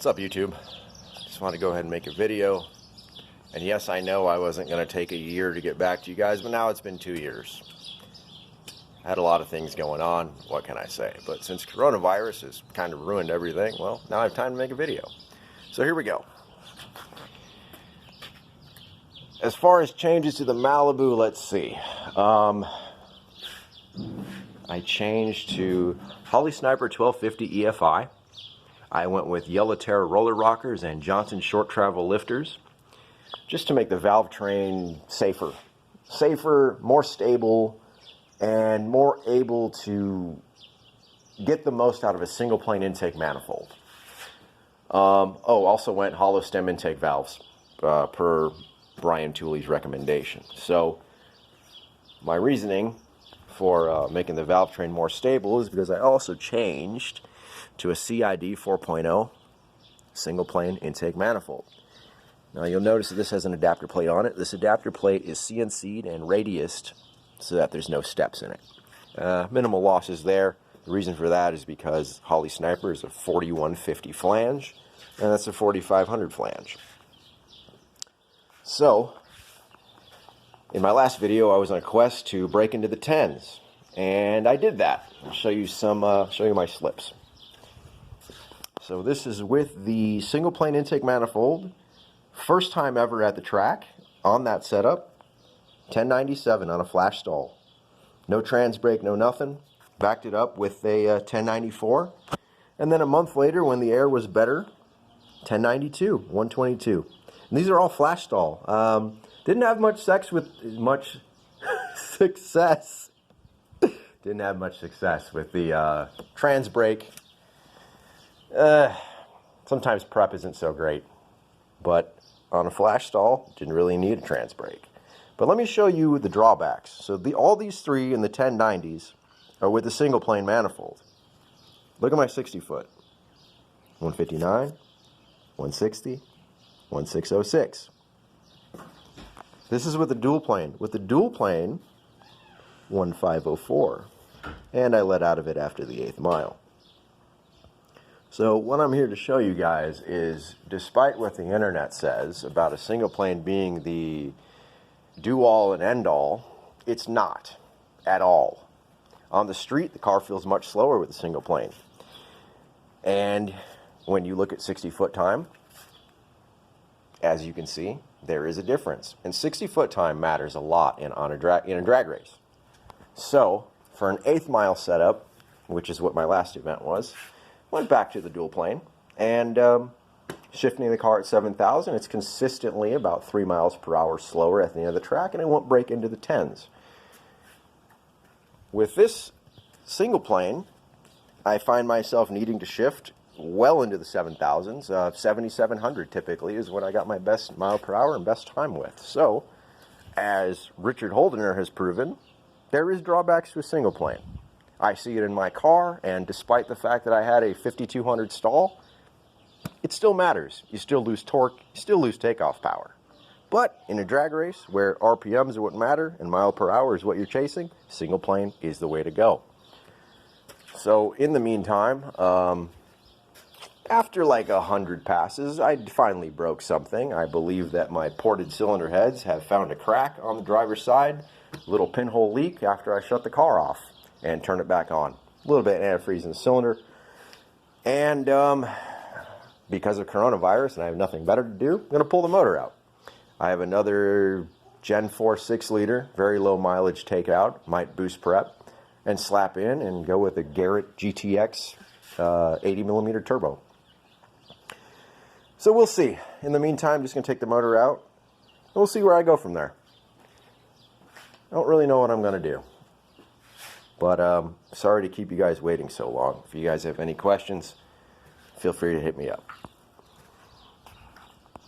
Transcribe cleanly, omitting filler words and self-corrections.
What's up, YouTube? Just want to go ahead and make a video. And yes, I know I wasn't going to take a year to get back to you guys, but now it's been 2 years. I had a lot of things going on, what can I say? But since coronavirus has kind of ruined everything, well, now I have time to make a video. So here we go. As far as changes to the Malibu, let's see. I changed to Holley Sniper 1250 EFI. I went with Yellow Terra roller rockers and Johnson short travel lifters, just to make the valve train safer, more stable, and more able to get the most out of a single plane intake manifold. Also went hollow stem intake valves per Brian Tooley's recommendation. So my reasoning for making the valve train more stable is because I also changed to a CID 4.0 single plane intake manifold. Now you'll notice that this has an adapter plate on it. This adapter plate is CNC'd and radiused so that there's no steps in it. Minimal losses there. The reason for that is because Holley Sniper is a 4150 flange, and that's a 4500 flange. So, in my last video, I was on a quest to break into the 10s, and I did that. I'll show you my slips. So this is with the single plane intake manifold. First time ever at the track on that setup. 1097 on a flash stall. No trans brake, no nothing. Backed it up with a 1094. And then a month later, when the air was better, 1092, 122. And these are all flash stall. Didn't have much success with the trans brake. Sometimes prep isn't so great, but on a flash stall, didn't really need a trans brake. But let me show you the drawbacks. So all these three in the 1090s are with the single plane manifold. Look at my 60 foot. 159, 160, 1606. This is with the dual plane. With the dual plane, 1504. And I let out of it after the 8th mile. So what I'm here to show you guys is, despite what the internet says about a single plane being the do-all and end-all, it's not at all. On the street, the car feels much slower with a single plane. And when you look at 60-foot time, as you can see, there is a difference. And 60-foot time matters a lot in a drag race. So, for an 8th mile setup, which is what my last event was, went back to the dual plane, and shifting the car at 7,000, it's consistently about 3 miles per hour slower at the end of the track, and it won't break into the 10s. With this single plane, I find myself needing to shift well into the 7,000s. 7,700 typically is what I got my best mile per hour and best time with. So, as Richard Holdener has proven, there is drawbacks to a single plane. I see it in my car, and despite the fact that I had a 5200 stall, it still matters. You still lose torque, you still lose takeoff power. But in a drag race where RPMs are what matter and mile per hour is what you're chasing, single plane is the way to go. So in the meantime, after like 100 passes, I finally broke something. I believe that my ported cylinder heads have found a crack on the driver's side, little pinhole leak after I shut the car off and turn it back on. A little bit of antifreeze in the cylinder. And because of coronavirus and I have nothing better to do, I'm going to pull the motor out. I have another Gen 4 6-liter, very low mileage takeout, might boost prep, and slap in and go with a Garrett GTX 80mm turbo. So we'll see. In the meantime, I'm just going to take the motor out, and we'll see where I go from there. I don't really know what I'm going to do. But sorry to keep you guys waiting so long. If you guys have any questions, feel free to hit me up.